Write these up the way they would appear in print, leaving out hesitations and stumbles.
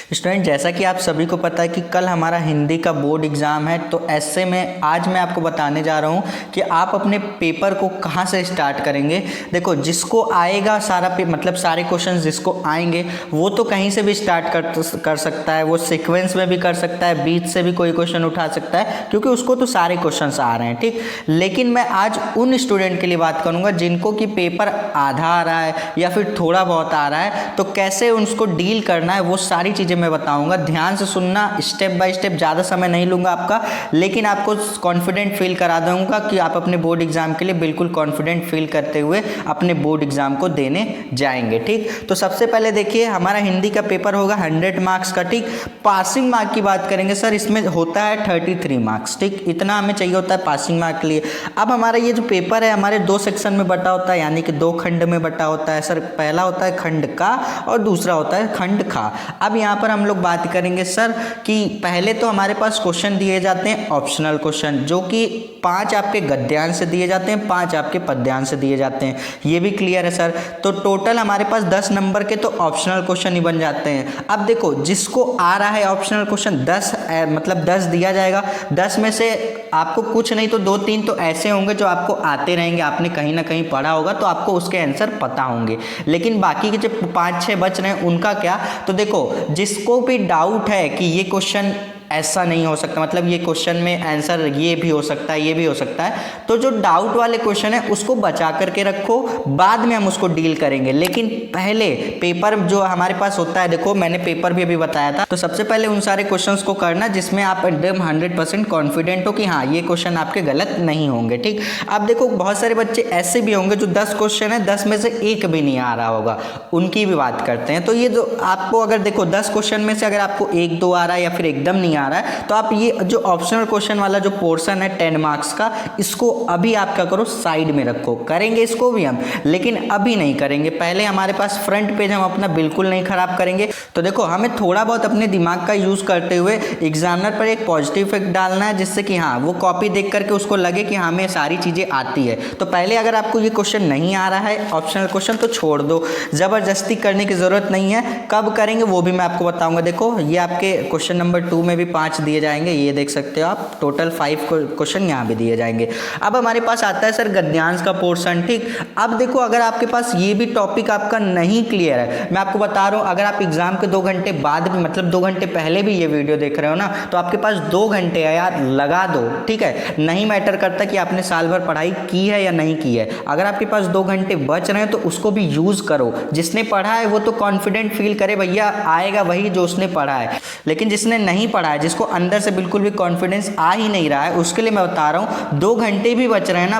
Student, जैसा कि आप सभी को पता है कि कल हमारा हिंदी का बोर्ड एग्ज़ाम है, तो ऐसे में आज मैं आपको बताने जा रहा हूँ कि आप अपने पेपर को कहाँ से स्टार्ट करेंगे। देखो, जिसको आएगा सारा मतलब सारे क्वेश्चंस जिसको आएंगे वो तो कहीं से भी स्टार्ट कर सकता है, वो सीक्वेंस में भी कर सकता है, बीच से भी कोई क्वेश्चन उठा सकता है, क्योंकि उसको तो सारे क्वेश्चन आ रहे हैं। ठीक, लेकिन मैं आज उन स्टूडेंट के लिए बात करूँगा जिनको कि पेपर आधा आ रहा है या फिर थोड़ा बहुत आ रहा है, तो कैसे उसको डील करना है वो सारी चीज़ें मैं बताऊंगा। ध्यान से सुनना, स्टेप बाय स्टेप, ज़्यादा समय नहीं लूंगा आपका, लेकिन आपको कॉन्फिडेंट फील करा दूंगा कि आप अपने बोर्ड एग्जाम के लिए बिल्कुल कॉन्फिडेंट फील करते हुए अपने बोर्ड एग्जाम को देने जाएंगे। ठीक, तो सबसे पहले देखिए, हमारा हिंदी का पेपर होगा 100 मार्क्स का। ठीक, पासिंग मार्क की बात करेंगे सर, इसमें होता है 33 मार्क्स। ठीक, इतना हमें चाहिए होता है पासिंग मार्क के लिए। अब हमारा ये जो पेपर है हमारे 2 सेक्शन में बटा होता है, यानी कि 2 खंड में बटा होता है सर। पहला होता है खंड का और दूसरा होता है खंड खा। अब यहाँ पर हम लोग बात करेंगे सर कि पहले तो हमारे पास क्वेश्चन दिए जाते हैं ऑप्शनल क्वेश्चन, जो कि 5 आपके गद्यांश से दिए जाते हैं, 5 आपके पद्यांश से दिए जाते हैं। ये भी क्लियर है सर। तो टोटल हमारे पास 10 नंबर के तो ऑप्शनल क्वेश्चन ही बन जाते हैं। अब देखो, जिसको आ रहा है ऑप्शनल क्वेश्चन 10 मतलब 10 दिया जाएगा, 10 में से आपको कुछ नहीं तो 2-3 तो ऐसे होंगे जो आपको आते रहेंगे, आपने कहीं ना कहीं पढ़ा होगा, तो आपको उसके आंसर पता होंगे। लेकिन बाकी के जो 5-6 बच रहे हैं उनका क्या, तो देखो, जिसको भी डाउट है कि ये क्वेश्चन ऐसा नहीं हो सकता, मतलब ये क्वेश्चन में आंसर ये भी हो सकता है, ये भी हो सकता है, तो जो डाउट वाले क्वेश्चन है उसको बचा करके रखो, बाद में हम उसको डील करेंगे। लेकिन पहले पेपर जो हमारे पास होता है, देखो मैंने पेपर भी अभी बताया था, तो सबसे पहले उन सारे क्वेश्चंस को करना जिसमें आप एकदम 100% कॉन्फिडेंट हो कि हाँ ये क्वेश्चन आपके गलत नहीं होंगे। ठीक, अब देखो, बहुत सारे बच्चे ऐसे भी होंगे जो 10 क्वेश्चन है, 10 में से एक भी नहीं आ रहा होगा, उनकी भी बात करते हैं। तो ये जो आपको, अगर देखो 10 क्वेश्चन में से अगर आपको 1-2 आ रहा है या फिर एकदम नहीं आ रहा है, तो आप ये जो ऑप्शनल क्वेश्चन वाला जो पोर्शन है 10 मार्क्स का, इसको अभी आप क्या करो, साइड में रखो। करेंगे इसको भी हम, लेकिन अभी नहीं करेंगे। पहले हमारे पास फ्रंट पेज हम अपना बिल्कुल नहीं खराब करेंगे। तो देखो, हमें थोड़ा बहुत अपने दिमाग का यूज करते हुए एग्जामिनर पर एक पॉजिटिव इफेक्ट डालना है, जिससे कि हाँ वो कॉपी देख करके उसको लगे कि हमें सारी चीजें आती है। तो पहले अगर आपको ये क्वेश्चन नहीं आ रहा है ऑप्शनल क्वेश्चन, तो छोड़ दो, जबरदस्ती करने की जरूरत नहीं है। कब करेंगे वो भी मैं आपको बताऊंगा। देखो, ये आपके क्वेश्चन नंबर 2 में भी 5 दिए जाएंगे, ये देख सकते हो आप, टोटल 5 क्वेश्चन यहाँ भी दिए जाएंगे। अब हमारे पास आता है सर गद्यांश का पोर्शन। ठीक, अब देखो, अगर आपके पास ये भी टॉपिक आपका नहीं क्लियर है, मैं आपको बता रहा हूँ, अगर आप एग्जाम के 2 घंटे बाद भी, मतलब 2 घंटे पहले भी ये वीडियो देख रहे हो ना, तो आपके पास 2 घंटे है यार, लगा दो। ठीक है, नहीं मैटर करता कि आपने साल भर पढ़ाई की है या नहीं की है, अगर आपके पास 2 घंटे बच रहे हैं तो उसको भी यूज करो। जिसने पढ़ा है वो तो कॉन्फिडेंट फील करे, भैया आएगा वही जो उसने पढ़ा है। लेकिन जिसने नहीं पढ़ा है, जिसको अंदर से बिल्कुल भी कॉन्फिडेंस आ ही नहीं रहा है, उसके लिए मैं बता रहा हूँ, 2 घंटे भी बच रहे हैं ना,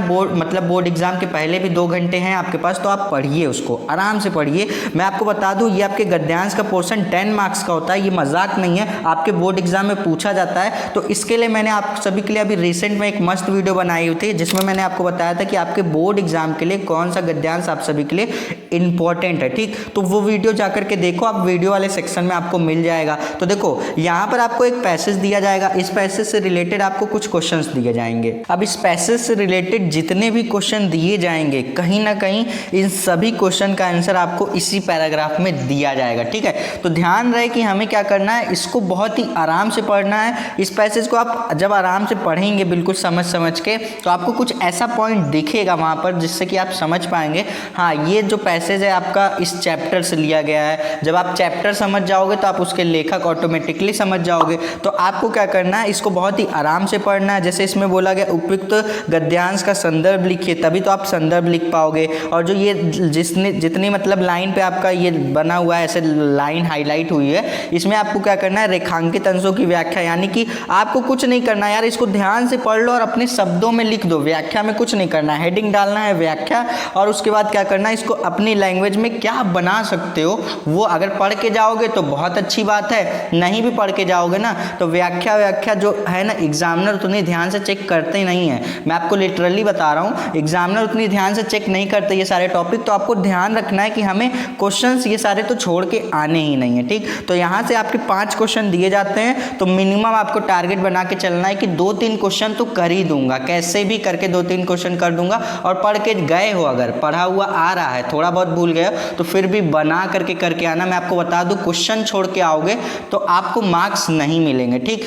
बोर्ड एग्जाम के पहले भी 2 घंटे हैं आपके पास, तो आप पढ़िए, उसको आराम से पढ़िए। मैं आपको बता दूं, ये आपके गद्यांश का पोर्शन 10 मार्क्स का होता है, ये मजाक नहीं है, आपके बोर्ड एग्जाम में पूछा जाता है। तो इसके लिए मैंने आप सभी के लिए अभी रिसेंट में एक मस्त वीडियो बनाई हुई थी, जिसमें मैंने आपको बताया था कि आपके बोर्ड एग्जाम के लिए कौन सा गद्यांश आप सभी के लिए इंपॉर्टेंट है। ठीक, तो वो वीडियो जाकर के देखो, आप वीडियो वाले सेक्शन में आपको मिल जाएगा। तो देखो, यहाँ पर आपको एक पैसेज दिया जाएगा, इस पैसेज से रिलेटेड आपको कुछ क्वेश्चंस दिए जाएंगे। अब इस पैसेज से रिलेटेड जितने भी क्वेश्चन दिए जाएंगे, कहीं ना कहीं इन सभी क्वेश्चन का आंसर आपको इसी पैराग्राफ में दिया जाएगा। ठीक है, तो ध्यान रहे कि हमें क्या करना है, इसको बहुत ही आराम से पढ़ना है। इस पैसेज को आप जब आराम से पढ़ेंगे, बिल्कुल समझ के, तो आपको कुछ ऐसा पॉइंट दिखेगा वहां पर जिससे कि आप समझ पाएंगे, हाँ ये जो पैसेज है आपका इस चैप्टर से लिया गया है। जब आप चैप्टर समझ जाओगे तो आप उसके लेखक ऑटोमेटिकली समझ जाओगे। तो आपको क्या करना है, इसको बहुत ही आराम से पढ़ना है। जैसे इसमें बोला गया उपयुक्त गद्यांश का संदर्भ लिखिए, तभी तो आप संदर्भ लिख पाओगे। और जो ये जितनी मतलब लाइन पे आपका ये बना हुआ है, ऐसे लाइन हाईलाइट हुई है, इसमें आपको क्या करना है, रेखांकित अंशों की व्याख्या, यानी कि आपको कुछ नहीं करना यार, इसको ध्यान से पढ़ लो और अपने शब्दों में लिख दो। व्याख्या में कुछ नहीं करना है, हेडिंग डालना है व्याख्या, और उसके बाद क्या करना है, इसको अपनी लैंग्वेज में क्या बना सकते हो वो अगर पढ़ के जाओगे तो बहुत अच्छी बात है, नहीं भी पढ़ के जाओगे ना तो व्याख्या जो है ना एग्जामिनर उतनी ध्यान से चेक करते नहीं है। मैं आपको लिटरली बता रहा हूँ, एग्जामिनर उतनी ध्यान से चेक नहीं करते ये सारे टॉपिक। तो आपको ध्यान रखना है कि हमें क्वेश्चंस ये सारे तो छोड़ के आने ही नहीं है, ठीक। तो यहाँ से आपके 5 क्वेश्चन दिए जाते हैं, तो मिनिमम आपको टारगेट बना के चलना है कि 2-3 क्वेश्चन तो कर ही दूंगा, कैसे भी करके 2-3 क्वेश्चन कर दूंगा। और पढ़ के गए हो, अगर पढ़ा हुआ आ रहा है, थोड़ा बहुत भूल गए तो फिर भी बना करके आना। मैं आपको बता दूं, क्वेश्चन छोड़ के आओगे तो आपको मार्क्स नहीं मिलेंगे, ठीक।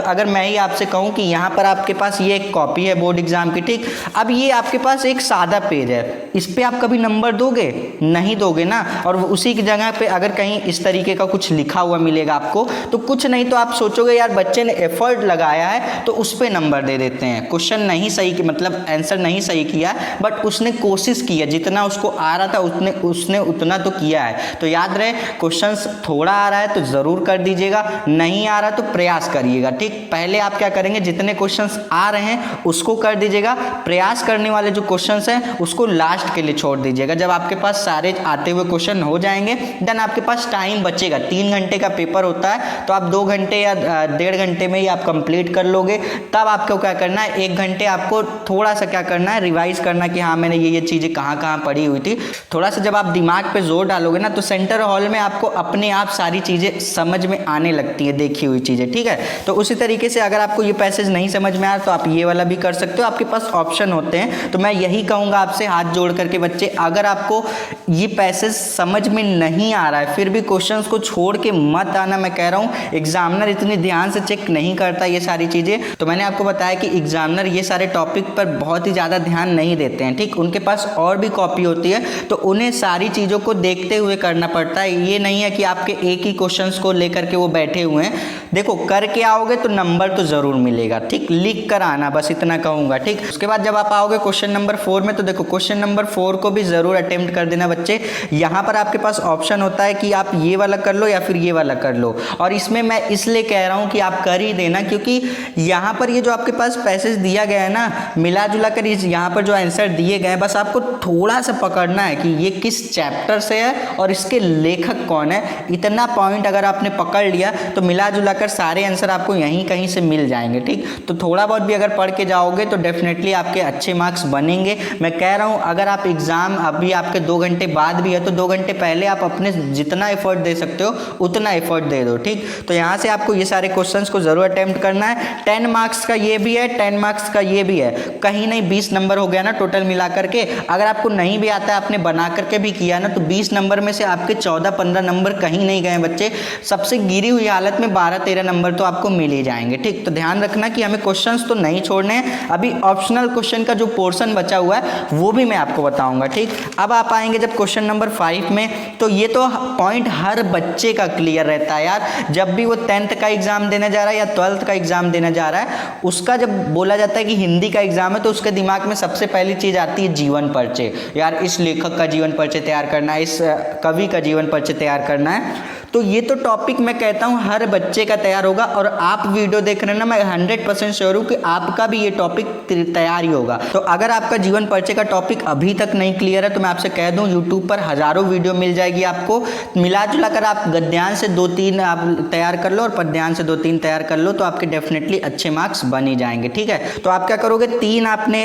अगर मैं ही आपसे कहूं कि यहाँ पर आपके पास ये एक कॉपी है बोर्ड एग्जाम की, ठीक। अब ये आपके पास एक सादा पेज है, इस पे आप कभी नंबर दोगे? नहीं दोगे ना। और उसी की जगह पे अगर कहीं इस तरीके का कुछ लिखा हुआ मिलेगा आपको, तो कुछ नहीं तो आप सोचोगे यार बच्चे ने एफर्ट लगाया है तो उस पे नंबर दे देते हैं। क्वेश्चन नहीं सही, मतलब आंसर नहीं सही किया, बट उसने कोशिश की है, जितना उसको आ रहा था उसने उतना तो किया है। तो याद रहे, क्वेश्चंस थोड़ा आ रहा है तो जरूर कर दीजिएगा, नहीं आ रहा तो प्रयास करिएगा, ठीक। पहले आप क्या करेंगे, जितने क्वेश्चंस आ रहे हैं उसको कर दीजिएगा, प्रयास करने वाले जो क्वेश्चंस हैं उसको लास्ट के लिए छोड़ दीजिएगा। जब आपके पास सारे आते हुए क्वेश्चन हो जाएंगे, देन आपके पास टाइम बचेगा। 3 घंटे का पेपर होता है, तो आप 2 घंटे या 1.5 घंटे में ही आप कंप्लीट कर लोगे। तब आपको क्या करना है, 1 घंटे आपको थोड़ा सा क्या करना है, रिवाइज करना कि हाँ मैंने ये चीज़ें कहाँ पढ़ी हुई थी। थोड़ा सा जब आप दिमाग पे जोर डालोगे ना, तो सेंटर हॉल में आपको अपने आप सारी चीज़ें समझ में आने लगती है, देखी हुई चीज़ें, ठीक है। तो उसी तरीके से अगर आपको ये पैसेज नहीं समझ में आ रहा तो आप ये वाला भी कर सकते हो, आपके पास ऑप्शन होते हैं। तो मैं यही कहूँगा आपसे हाथ जोड़ करके, बच्चे अगर आपको ये पैसेज समझ में नहीं आ रहा है फिर भी क्वेश्चंस को छोड़ के मत आना। मैं कह रहा हूँ एग्जामिनर इतनी ध्यान से चेक नहीं करता ये सारी चीज़ें। तो मैंने आपको बताया कि एग्जामिनर ये सारे टॉपिक पर बहुत ही ज़्यादा ध्यान नहीं देते हैं, ठीक। उनके पास और भी कॉपी होती है, तो उन्हें सारी चीज़ों को देखते हुए करना पड़ता है। ये नहीं है कि आपके एक ही क्वेश्चंस को लेकर के वो बैठे हुए हैं। देखो करके आओगे तो नंबर तो ज़रूर मिलेगा, ठीक। लिख कर आना, बस इतना कहूँगा, ठीक। उसके बाद जब आप आओगे क्वेश्चन नंबर 4 में, तो देखो क्वेश्चन नंबर 4 को भी ज़रूर अटेम्प्ट कर देना बच्चे। यहाँ पर आपके पास ऑप्शन होता है कि आप ये वाला कर लो या फिर ये वाला कर लो। और इसमें मैं इसलिए कह रहा हूँ कि आप कर ही देना, क्योंकि यहाँ पर ये जो आपके पास पैसेज दिया गया है ना, मिला जुला कर यहाँ पर जो आंसर दिए गए हैं, बस आपको थोड़ा सा पकड़ना है कि ये किस चैप्टर से है और इसके लेखक कौन है। इतना पॉइंट अगर आपने पकड़ लिया तो मिला जुला कर सारे आंसर आपको यहीं कहीं से मिल जाएंगे, ठीक। तो थोड़ा बहुत भी अगर पढ़ के जाओगे तो डेफिनेटली आपके अच्छे मार्क्स बनेंगे। मैं कह रहा हूँ अगर आप एग्जाम अभी आपके 2 घंटे बाद भी है तो 2 घंटे पहले आप अपने जितना एफर्ट दे सकते हो उतना एफर्ट दे दो, ठीक। तो यहाँ से आपको ये सारे क्वेश्चंस को जरूर अटेम्प्ट करना है। 10 मार्क्स का ये भी है, 10 मार्क्स का ये भी है, कहीं नहीं 20 नंबर हो गया ना टोटल मिला करके। अगर आपको नहीं भी आता है, आपने बना करके भी किया ना, तो 20 नंबर में से आपके 14-15 नंबर कहीं नहीं गए बच्चे। सबसे गिरी हुई हालत में 12-13 नंबर तो आपको मिल ही जाएंगे, ठीक। तो ध्यान रखना कि हमें क्वेश्चंस तो नहीं छोड़ने हैं। अभी ऑप्शनल क्वेश्चन का जो पोर्शन बचा हुआ है वो भी मैं आपको बताऊंगा, ठीक। अब आप आएंगे जब क्वेश्चन नंबर 5 में, तो ये तो पॉइंट हर बच्चे का क्लियर रहता है यार। जब भी वो 10th का एग्जाम देने जा रहा है या 12th का एग्जाम देने जा रहा है, उसका जब बोला जाता है कि हिंदी का एग्जाम है तो उसके दिमाग में सबसे पहली चीज आती है जीवन परिचय। यार इस लेखक का जीवन परिचय तैयार करना है, इस कवि का जीवन परिचय तैयार करना है। तो ये तो टॉपिक मैं कहता हूँ हर बच्चे का तैयार होगा। और आप वीडियो देख रहे हैं ना, मैं 100% श्योर हूँ कि आपका भी ये टॉपिक तैयार ही होगा। तो अगर आपका जीवन परिचय का टॉपिक अभी तक नहीं क्लियर है तो मैं आपसे कह दूं, यूट्यूब पर हजारों वीडियो मिल जाएगी आपको। मिला जुला कर आप गद्यांश से 2-3 आप तैयार कर लो और पद्यांश से 2-3 तैयार कर लो, तो आपके डेफिनेटली अच्छे मार्क्स बन ही जाएंगे, ठीक है। तो आप क्या करोगे, 3 आपने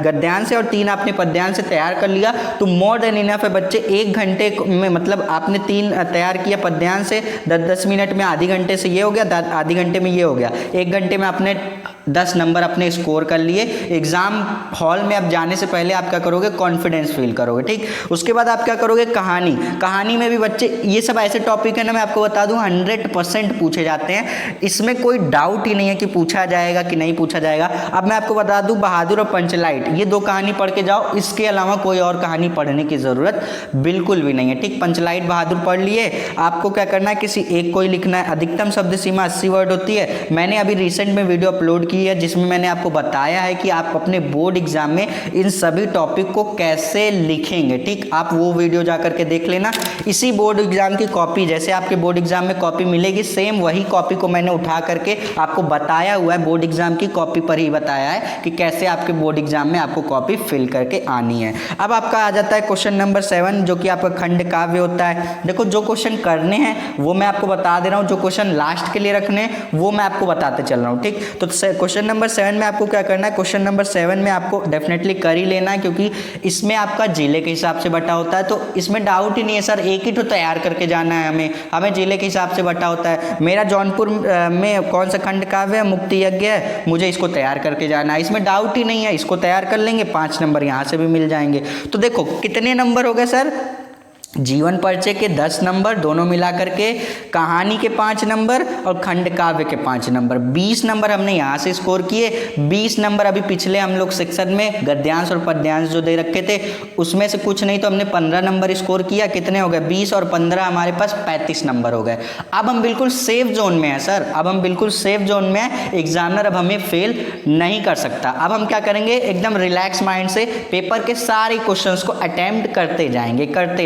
गद्यांश से और 3 आपने पद्यांश से तैयार कर लिया तो मोर देन इनफ है बच्चे। 1 घंटे में मतलब आपने 3 तैयार किया पद्यांश से, 10-10 मिनट में, आधी घंटे से ये हो गया, आधी घंटे में ये हो गया, 1 घंटे में आपने 10 नंबर अपने स्कोर कर लिए। एग्जाम हॉल में अब जाने से पहले आप क्या करोगे, कॉन्फिडेंस फील करोगे, ठीक। उसके बाद आप क्या करोगे, कहानी में भी बच्चे ये सब ऐसे टॉपिक है ना, मैं आपको बता दूं 100% पूछे जाते हैं, इसमें कोई डाउट ही नहीं है कि पूछा जाएगा कि नहीं पूछा जाएगा। अब मैं आपको बता दूं, बहादुर और पंचलाइट ये 2 कहानी पढ़ के जाओ, इसके अलावा कोई और कहानी पढ़ने की जरूरत बिल्कुल भी नहीं है, ठीक। पंचलाइट बहादुर पढ़ लिए, आपको क्या करना है, किसी एक को ही लिखना है। अधिकतम शब्द सीमा 80 वर्ड होती है। मैंने अभी रिसेंट में वीडियो अपलोड की की है जिसमें मैंने आपको बताया है कि आप अपने बोर्ड एग्जाम में इन सभी टॉपिक को कैसे लिखेंगे। ठीक, आप वो वीडियो जा करके देख लेना। इसी बोर्ड एग्जाम की कॉपी, जैसे आपके बोर्ड एग्जाम में कॉपी मिलेगी, सेम वही कॉपी को मैंने उठा करके आपको बताया हुआ है, बोर्ड एग्जाम की कॉपी पर ही बताया है कि कैसे आपके बोर्ड एग्जाम में आपको कॉपी फिल करके आनी है। अब आपका आ जाता है क्वेश्चन नंबर 7 जो कि आपका खंड काव्य होता है। देखो जो क्वेश्चन करने हैं वो मैं आपको बता दे रहा हूँ, जो क्वेश्चन लास्ट के लिए रखने हैं वो मैं आपको बताते चल रहा हूँ। ठीक, तो क्वेश्चन नंबर 7 में आपको क्या करना है, क्वेश्चन नंबर 7 में आपको डेफिनेटली कर ही लेना है क्योंकि इसमें आपका जिले के हिसाब से बटा होता है। तो इसमें डाउट ही नहीं है सर, एक ही तो तैयार करके जाना है हमें जिले के हिसाब से बटा होता है। मेरा जौनपुर में कौन सा खंड काव्य है, मुक्ति यज्ञ है, मुझे इसको तैयार करके जाना है, इसमें डाउट ही नहीं है, इसको तैयार कर लेंगे, 5 नंबर यहाँ से भी मिल जाएंगे। तो देखो कितने नंबर हो गए सर, जीवन परिचय के 10 नंबर दोनों मिला करके, कहानी के 5 नंबर और खंड काव्य के 5 नंबर, 20 नंबर हमने यहाँ से स्कोर किए। 20 नंबर अभी पिछले हम लोग सेक्शन में गद्यांश और पद्यांश जो दे रखे थे उसमें से कुछ नहीं तो हमने 15 नंबर स्कोर किया। कितने हो गए, 20 और 15 हमारे पास 35 नंबर हो गए। अब हम बिल्कुल सेफ जोन में हैं सर, अब हम बिल्कुल सेफ जोन में हैं, एग्जामिनर अब हमें फेल नहीं कर सकता। अब हम क्या करेंगे, एकदम रिलैक्स माइंड से पेपर के सारे क्वेश्चंस को अटेम्प्ट करते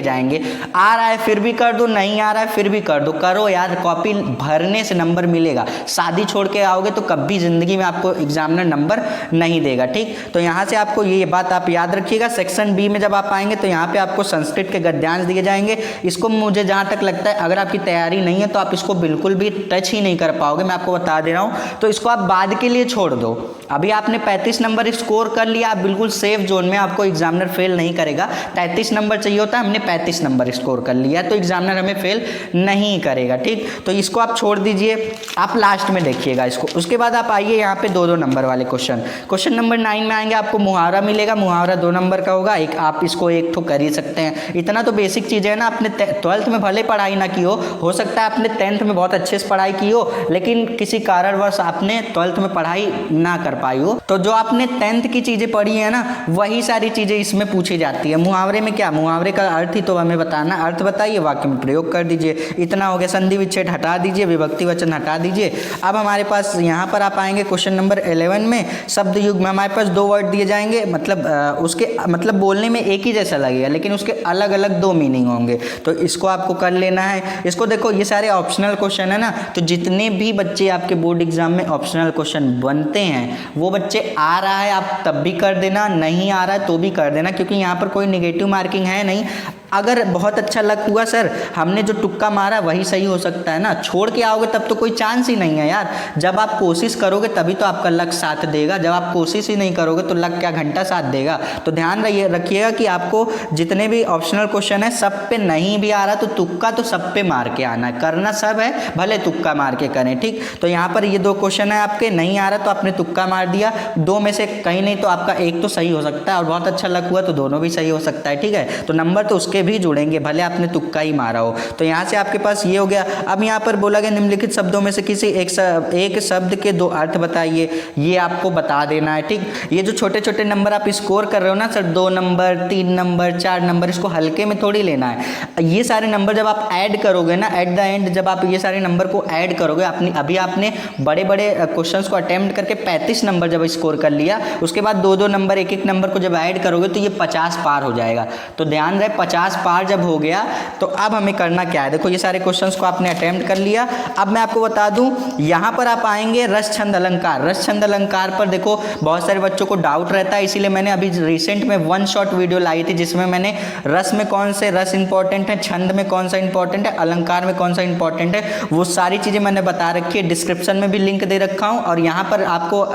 जाएंगे। आ रहा है फिर भी कर दो, नहीं आ रहा है फिर भी कर दो, करो यार, कॉपी भरने से नंबर मिलेगा। शादी छोड़ के आओगे तो कभी जिंदगी में आपको एग्जामिनर नंबर नहीं देगा। ठीक, तो यहाँ से आपको ये बात आप याद रखिएगा। सेक्शन बी में जब आप आएंगे तो यहाँ पे आपको संस्कृत के गद्यांश दिए जाएंगे। इसको मुझे जहाँ तक लगता है अगर आपकी तैयारी नहीं है तो आप इसको बिल्कुल भी टच ही नहीं कर पाओगे, मैं आपको बता दे रहा हूँ। तो इसको आप बाद के लिए छोड़ दो। अभी आपने 35 नंबर स्कोर कर लिया, आप बिल्कुल सेफ जोन में, आपको एग्जामिनर फेल नहीं करेगा। 33 नंबर चाहिए होता है, हमने 35 नंबर स्कोर कर लिया तो एग्जामिनर हमें फेल नहीं करेगा। ठीक, तो इसको आप छोड़ दीजिए, आप लास्ट में देखिएगा इसको। उसके बाद आप आइए यहाँ पे 2-2 नंबर वाले क्वेश्चन नंबर 9 में आएंगे, आपको मुहावरा मिलेगा। मुहावरा 2 नंबर का होगा, एक आप इसको एक तो कर ही सकते हैं। इतना तो बेसिक चीज़ है ना, आपने 12th में भले पढ़ाई ना की हो सकता है आपने 10th में बहुत अच्छे से पढ़ाई की हो, लेकिन किसी कारणवश आपने 12th में पढ़ाई ना कर पाई हो, तो जो आपने 10th की चीज़ें पढ़ी है ना वही सारी चीज़ें इसमें पूछी जाती है। मुहावरे में क्या, मुहावरे का अर्थ ही तो हमें बताना, अर्थ बताइए, वाक्य में प्रयोग कर दीजिए। इतना हो गया, संधि विच्छेद हटा दीजिए, विभक्ति वचन हटा दीजिए। अब हमारे पास यहाँ पर आप आएंगे क्वेश्चन नंबर 11 में, शब्द युग में हमारे पास 2 वर्ड दिए जाएंगे, मतलब उसके मतलब बोलने में एक ही जैसा लगेगा लेकिन उसके अलग अलग 2 मीनिंग होंगे, तो इसको आपको कर लेना है। इसको देखो, ये सारे ऑप्शनल क्वेश्चन है ना, तो जितने भी बच्चे आपके बोर्ड एग्जाम में ऑप्शनल क्वेश्चन बनते हैं वो बच्चे, आ रहा है आप तब भी कर देना, नहीं आ रहा है तो भी कर देना, क्योंकि यहाँ पर कोई निगेटिव मार्किंग है नहीं। अगर बहुत अच्छा लक हुआ सर, हमने जो तुक्का मारा वही सही हो सकता है ना, छोड़ के आओगे तब तो कोई चांस ही नहीं है यार। जब आप कोशिश करोगे तभी तो आपका लक साथ देगा, जब आप कोशिश ही नहीं करोगे तो लक क्या घंटा साथ देगा। तो ध्यान रखिएगा कि आपको जितने भी ऑप्शनल क्वेश्चन है सब पे नहीं भी आ रहा तो तुक्का तो सब पे मार के आना है, करना सब है, भले तुक्का मार के करें। ठीक, तो यहाँ पर ये 2 क्वेश्चन है आपके, नहीं आ रहा तो आपने तुक्का मार दिया, 2 में से कहीं नहीं तो आपका एक तो सही हो सकता है, और बहुत अच्छा लक हुआ तो दोनों भी सही हो सकता है। ठीक है, तो नंबर तो उसके भी जुड़ेंगे भले आपने तुक्का ही मारा हो। तो यहाँ से आपके पास ये हो गया। अब यहाँ पर बोला गया निम्नलिखित शब्दों में से किसी एक शब्द के 2 अर्थ बताइए, ये आपको बता देना है। ठीक, ये जो छोटे छोटे नंबर आप स्कोर कर रहे हो ना सर, 2 नंबर 3 नंबर 4 नंबर, इसको हल्के में थोड़ी लेना है। ये सारे नंबर जब आप ऐड करोगे ना, एट द एंड जब आप ये सारे नंबर को ऐड करोगे, अभी आपने बड़े बड़े क्वेश्चंस को अटेम्प्ट करके 35 नंबर जब स्कोर कर लिया, उसके बाद 2-2 नंबर एक नंबर को जब ऐड करोगे तो ये 50 पार हो जाएगा। तो ध्यान रहे, 50 पार जब हो गया तो अब हमें करना क्या है, देखो ये सारे क्वेश्चंस को आपने अटेम्प्ट कर लिया। अब मैं आपको बता दूं, यहाँ पर आप आएंगे रस छंद अलंकार। रस छंद अलंकार पर देखो बहुत सारे बच्चों को डाउट रहता है, इसीलिए मैंने अभी रिसेंट में 1 शॉट वीडियो लाई थी जिसमें मैंने रस में कौन से रस इंपॉर्टेंट है, छंद में कौन सा इंपॉर्टेंट है, अलंकार में कौन सा इंपॉर्टेंट है, वो सारी चीज़ें मैंने बता रखी है। डिस्क्रिप्शन में भी लिंक दे रखा हूँ और यहाँ पर आपको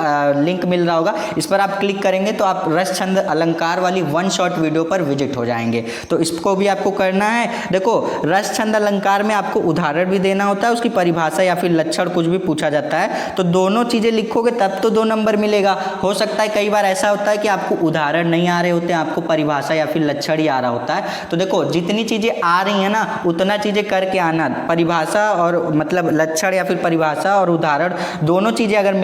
लिंक मिल रहा होगा, इस पर आप क्लिक करेंगे तो आप रस छंद अलंकार वाली 1 शॉट वीडियो पर विजिट हो जाएंगे। तो इसको भी आपको करना है। देखो रस छंद अलंकार में आपको उदाहरण भी देना होता है, उसकी परिभाषा या फिर लक्षण कुछ भी पूछा जाता है, तो दोनों चीज़ें लिखोगे तब तो 2 नंबर मिलेगा। हो सकता है कई बार ऐसा होता है कि आपको उदाहरण नहीं आ रहे होते हैं, आपको परिभाषा या फिर लक्षण ही आ रहा होता है। तो देखो जितनी चीज़ें आ रही हैं ना उतना चीज़ें करके आना, परिभाषा और मतलब लक्षण या फिर परिभाषा और उदाहरण दोनों चीज़ें अगर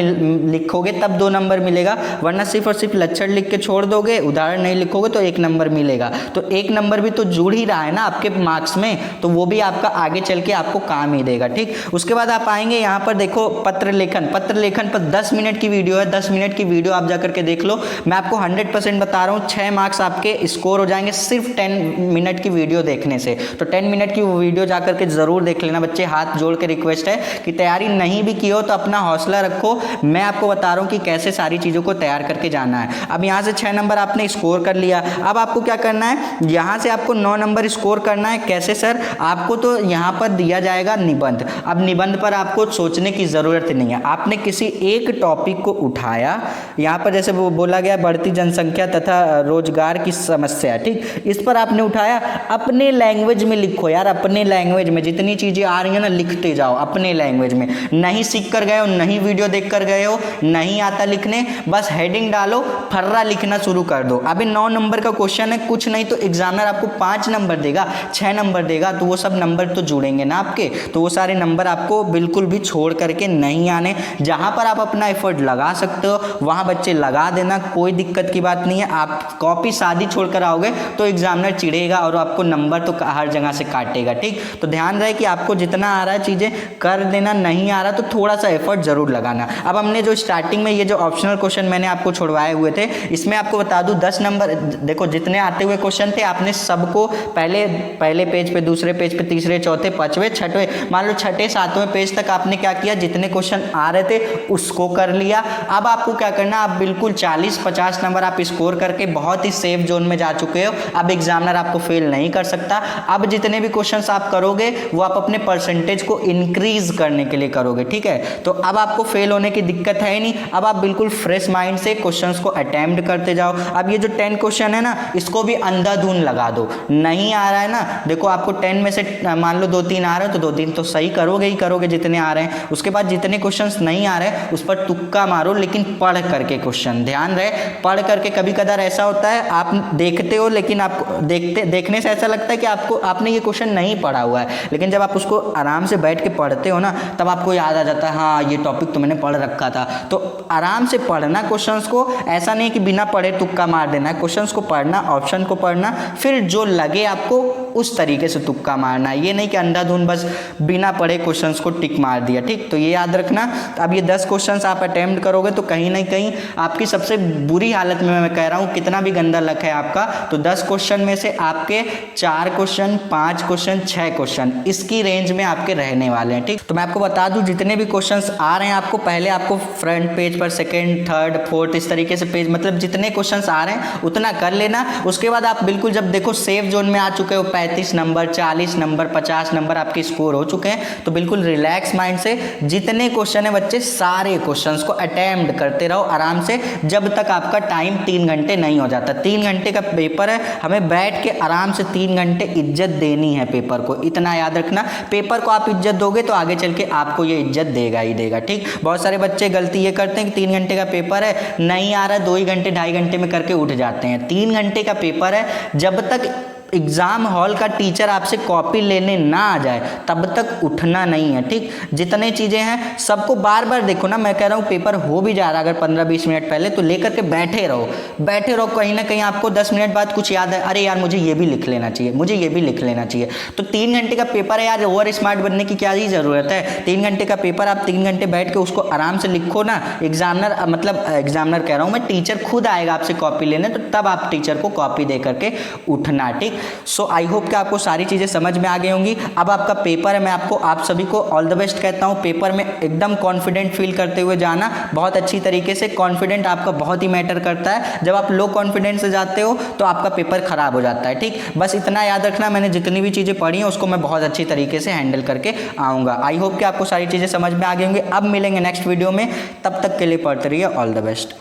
लिखोगे तब 2 नंबर मिलेगा, वरना सिर्फ और सिर्फ लक्षण लिख के छोड़ दोगे, उदाहरण नहीं लिखोगे तो 1 नंबर मिलेगा। तो 1 नंबर भी तो तो जुड़ ही रहा है ना आपके मार्क्स में, तो वो भी आपका आगे चल के आपको काम ही देगा। ठीक, उसके बाद आप आएंगे यहाँ पर देखो पत्र लेखन पर 10 मिनट की वीडियो है। 10 मिनट की वीडियो आप जाकर के देख लो। मैं आपको 100% बता रहा हूँ 6 मार्क्स आपके स्कोर हो जाएंगे सिर्फ 10 मिनट की वीडियो देखने से। तो 10 मिनट की वो वीडियो जाकर के जरूर देख लेना बच्चे। हाथ जोड़ के रिक्वेस्ट है कि तैयारी नहीं भी की हो तो अपना हौसला रखो। मैं आपको बता रहा हूँ कि कैसे सारी चीज़ों को तैयार करके जाना है। अब यहाँ से 6 नंबर आपने स्कोर कर लिया। अब आपको क्या करना है, यहाँ से आपको 9 नंबर स्कोर करना है। कैसे सर? आपको तो यहाँ पर दिया जाएगा निबंध। अब निबंध पर आपको सोचने की ज़रूरत नहीं है। आपने किसी एक टॉपिक को उठाया, यहाँ पर जैसे वो बोला गया बढ़ती जनसंख्या तथा रोजगार की समस्या, ठीक, इस पर आपने उठाया। अपने लैंग्वेज में लिखो यार, अपने लैंग्वेज में जितनी चीज़ें आ रही हैं ना लिखते जाओ अपने लैंग्वेज में। नहीं सीख कर गए हो, नहीं वीडियो देख कर गए हो, नहीं आता लिखने, बस हेडिंग डालो, फर्रा लिखना शुरू कर दो। अभी 9 नंबर का क्वेश्चन है, कुछ नहीं तो एग्जामिनर आपको 5 नंबर देगा, 6 नंबर देगा, तो वो सब नंबर तो जुड़ेंगे ना आपके, तो वो सारे नंबर आपको बिल्कुल भी छोड़ करके नहीं आने। जहाँ पर आप अपना एफर्ट लगा सकते हो वहाँ बच्चे लगा देना, कोई दिक्कत की बात नहीं है। आप कॉपी सादी छोड़ कर आओगे तो एग्जामिनर चिढ़ेगा और आपको नंबर तो हर जगह से काटेगा। ठीक, तो ध्यान रहे कि आपको जितना आ रहा है चीज़ें कर देना, नहीं आ रहा तो थोड़ा सा एफर्ट जरूर लगाना। अब हमने जो स्टार्टिंग में ये जो ऑप्शनल क्वेश्चन मैंने आपको छुड़वाए हुए थे, इसमें आपको बता दूं 10 नंबर, देखो जितने आते हुए क्वेश्चन थे आपने सबको पहले पेज पे, दूसरे पेज पे, तीसरे, चौथे, पांचवें, छठवें, मान लो छठे 7वें पेज तक आपने क्या किया, जितने क्वेश्चन आ रहे थे उसको कर लिया। अब आपको क्या करना, आप बिल्कुल 40-50 नंबर आप स्कोर करके बहुत ही सेफ जोन में जा चुके हो। अब एग्जामिनर आपको फेल नहीं कर सकता। अब जितने भी क्वेश्चंस आप करोगे वो आप अपने परसेंटेज को इंक्रीज करने के लिए करोगे। ठीक है, तो अब आपको फेल होने की दिक्कत है ही नहीं। अब आप बिल्कुल फ्रेश माइंड से क्वेश्चंस को अटेम्प्ट करते जाओ। अब ये जो 10 क्वेश्चन है ना, इसको भी अंधाधुन लगा दो। नहीं आ रहा है ना, देखो आपको 10 में से मान लो 2-3 आ रहे हो तो 2-3 तो सही करोगे ही करोगे जितने आ रहे हैं। उसके बाद जितने क्वेश्चंस नहीं आ रहे उस पर तुक्का मारो, लेकिन पढ़ करके क्वेश्चन। ध्यान रहे, पढ़ करके। कभी कदार ऐसा होता है आप देखते हो लेकिन आपको देखने से ऐसा लगता है कि आपने ये क्वेश्चन नहीं पढ़ा हुआ है, लेकिन जब आप उसको आराम से बैठ के पढ़ते हो ना तब आपको याद आ जाता है हाँ ये टॉपिक तो मैंने पढ़ रखा था। तो आराम से पढ़ना क्वेश्चंस को, ऐसा नहीं कि बिना पढ़े तुक्का मार देना है। क्वेश्चंस को पढ़ना, ऑप्शन को पढ़ना, फिर जो लगे आपको उस तरीके से तुक्का मारना है। ये नहीं कि अंधाधुन बस बिना पढ़े क्वेश्चंस को टिक मार दिया। ठीक, तो ये याद रखना। अब ये 10 क्वेश्चंस आप अटेम्प्ट करोगे तो कहीं ना कहीं आपकी सबसे बुरी हालत में, मैं कह रहा हूँ कितना भी गंदा लक है आपका, तो 10 क्वेश्चन में से आपके 4 क्वेश्चन, 5 क्वेश्चन, 6 क्वेश्चन इसकी रेंज में आपके रहने वाले हैं। ठीक, तो मैं आपको बता दूं जितने भी क्वेश्चंस आ रहे हैं आपको, पहले आपको फ्रंट पेज पर, सेकंड, थर्ड, फोर्थ, इस तरीके से पेज, मतलब जितने क्वेश्चंस आ रहे हैं उतना कर लेना। उसके बाद आप बिल्कुल जब देखो सेफ जोन में आ चुके हो, 35 नंबर, 40 नंबर, 50 नंबर आपके स्कोर हो चुके हैं, तो बिल्कुल रिलैक्स माइंड से जितने क्वेश्चन है बच्चे सारे क्वेश्चंस को अटेम्प्ट करते रहो आराम से, जब तक आपका टाइम 3 घंटे नहीं हो जाता। 3 घंटे का पेपर है, हमें बैठ के आराम से 3 घंटे इज्जत देनी है पेपर को, इतना याद रखना। पेपर को आप इज्जत दोगे तो आगे चल के आपको ये इज्जत देगा ही देगा। ठीक, बहुत सारे बच्चे गलती ये करते हैं कि 3 घंटे का पेपर है, नहीं आ रहा, 2 ही घंटे 2.5 घंटे में करके उठ जाते हैं। 3 घंटे का पेपर है, जब तक एग्जाम हॉल का टीचर आपसे कॉपी लेने ना आ जाए तब तक उठना नहीं है। ठीक, जितने चीज़ें हैं सबको बार बार देखो ना, मैं कह रहा हूँ पेपर हो भी जा रहा है अगर 15-20 मिनट पहले, तो लेकर के बैठे रहो। कहीं ना कहीं आपको 10 मिनट बाद कुछ याद है, अरे यार मुझे ये भी लिख लेना चाहिए, मुझे ये भी लिख लेना चाहिए। तो 3 घंटे का पेपर है यार, ओवर स्मार्ट बनने की क्या ही ज़रूरत है। 3 घंटे का पेपर, आप 3 घंटे बैठ के उसको आराम से लिखो ना। एग्जामिनर कह रहा हूँ मैं, टीचर खुद आएगा आपसे कॉपी लेने, तो तब आप टीचर को कॉपी दे करके उठना। ठीक, सो आई होप कि आपको सारी चीज़ें समझ में आ गई होंगी। अब आपका पेपर है, मैं आप सभी को ऑल द बेस्ट कहता हूँ। पेपर में एकदम कॉन्फिडेंट फील करते हुए जाना, बहुत अच्छी तरीके से। कॉन्फिडेंट आपका बहुत ही मैटर करता है। जब आप लो कॉन्फिडेंस से जाते हो तो आपका पेपर खराब हो जाता है। ठीक, बस इतना याद रखना, मैंने जितनी भी चीज़ें पढ़ी हैं उसको मैं बहुत अच्छी तरीके से हैंडल करके आऊँगा। आई होप कि आपको सारी चीज़ें समझ में आ गई होंगी। अब मिलेंगे नेक्स्ट वीडियो में, तब तक के लिए पढ़ते रहिए। All the best.